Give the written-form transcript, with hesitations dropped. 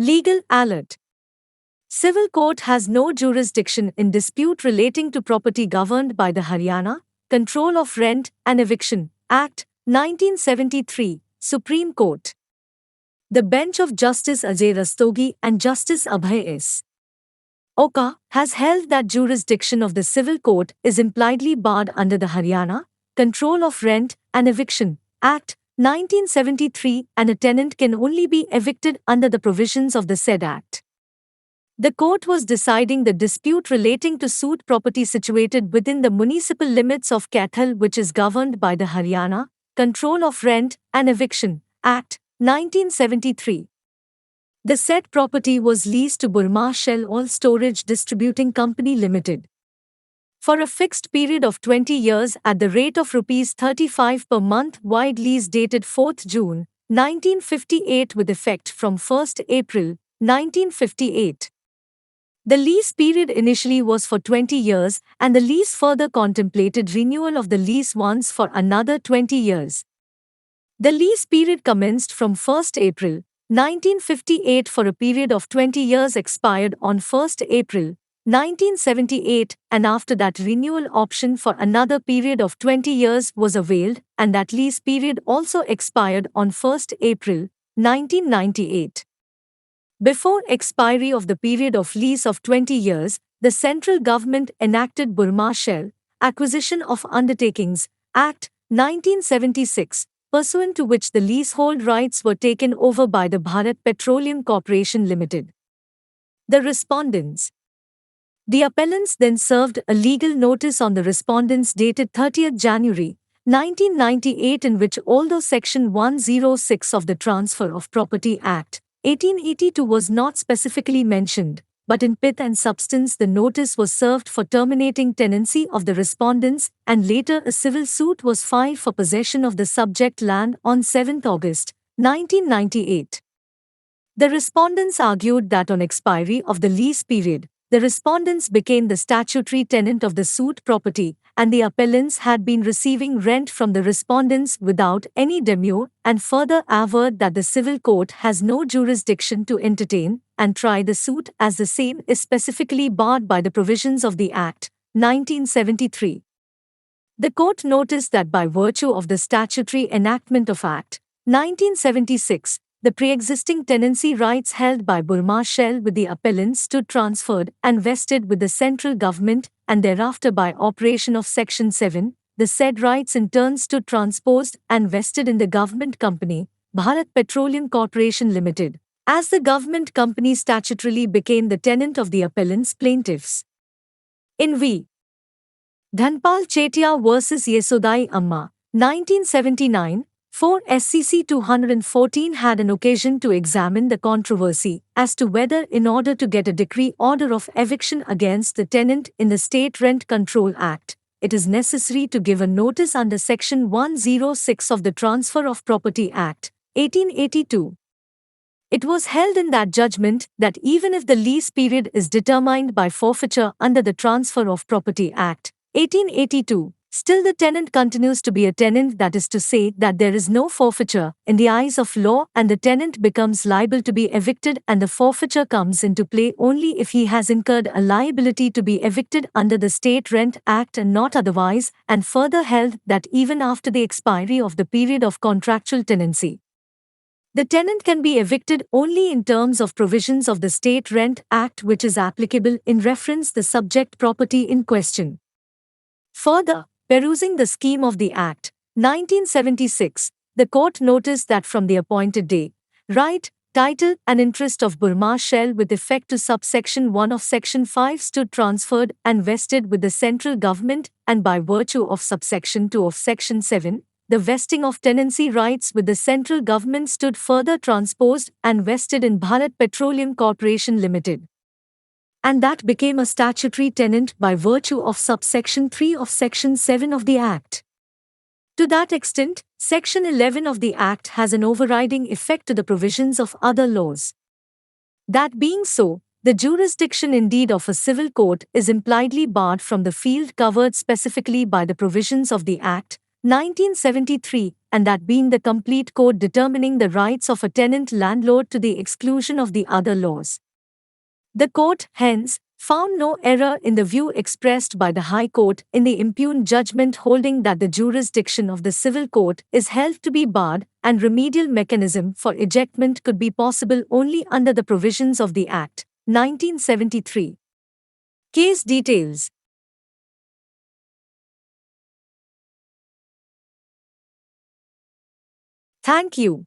Legal alert. Civil court has no jurisdiction in dispute relating to property governed by the Haryana Control of Rent and Eviction Act, 1973, Supreme Court. The bench of Justice Ajay Rastogi and Justice Abhay S. Oka has held that jurisdiction of the civil court is impliedly barred under the Haryana Control of Rent and Eviction Act, 1973, and a tenant can only be evicted under the provisions of the said act. The court was deciding the dispute relating to suit property situated within the municipal limits of Kaithal, which is governed by the Haryana Control of Rent and Eviction Act, 1973. The said property was leased to Burma Shell Oil Storage Distributing Company Limited for a fixed period of 20 years at the rate of Rs 35 per month. Wide lease dated 4th June, 1958 with effect from 1st April, 1958. The lease period initially was for 20 years and the lease further contemplated renewal of the lease once for another 20 years. The lease period commenced from 1st April, 1958 for a period of 20 years expired on 1st April, 1978, and after that renewal option for another period of 20 years was availed, and that lease period also expired on 1st April, 1998. Before expiry of the period of lease of 20 years, the central government enacted Burma Shell Acquisition of Undertakings Act, 1976, pursuant to which the leasehold rights were taken over by the Bharat Petroleum Corporation Limited. The respondents. The appellants then served a legal notice on the respondents dated 30th January, 1998, in which, although Section 106 of the Transfer of Property Act, 1882 was not specifically mentioned, but in pith and substance the notice was served for terminating tenancy of the respondents, and later a civil suit was filed for possession of the subject land on 7 August, 1998. The respondents argued that on expiry of the lease period, the respondents became the statutory tenant of the suit property, and the appellants had been receiving rent from the respondents without any demur, and further averred that the civil court has no jurisdiction to entertain and try the suit, as the same is specifically barred by the provisions of the Act, 1973. The court noticed that by virtue of the statutory enactment of Act, 1976, the pre-existing tenancy rights held by Burma Shell with the appellants stood transferred and vested with the central government, and thereafter by operation of Section 7, the said rights in turn stood transposed and vested in the government company, Bharat Petroleum Corporation Limited, as the government company statutorily became the tenant of the appellants plaintiffs. In v. Dhanpal Chetia vs. Yesodai Amma, 1979, 4 SCC 214 had an occasion to examine the controversy as to whether, in order to get a decree order of eviction against the tenant in the State Rent Control Act, it is necessary to give a notice under Section 106 of the Transfer of Property Act, 1882. It was held in that judgment that even if the lease period is determined by forfeiture under the Transfer of Property Act, 1882, still the tenant continues to be a tenant, that is to say that there is no forfeiture in the eyes of law, and the tenant becomes liable to be evicted, and the forfeiture comes into play only if he has incurred a liability to be evicted under the State Rent Act and not otherwise, and further held that even after the expiry of the period of contractual tenancy, the tenant can be evicted only in terms of provisions of the State Rent Act, which is applicable in reference the subject property in question. Further, perusing the scheme of the Act, 1976, the court noticed that from the appointed day, right, title and interest of Burma Shell with effect to subsection 1 of Section 5 stood transferred and vested with the central government, and by virtue of subsection 2 of Section 7, the vesting of tenancy rights with the central government stood further transposed and vested in Bharat Petroleum Corporation Limited, and that became a statutory tenant by virtue of subsection 3 of Section 7 of the Act. To that extent, Section 11 of the Act has an overriding effect to the provisions of other laws. That being so, the jurisdiction indeed of a civil court is impliedly barred from the field covered specifically by the provisions of the Act, 1973, and that being the complete code determining the rights of a tenant landlord to the exclusion of the other laws. The court, hence, found no error in the view expressed by the High Court in the impugned judgment, holding that the jurisdiction of the civil court is held to be barred and remedial mechanism for ejectment could be possible only under the provisions of the Act, 1973. Case details. Thank you.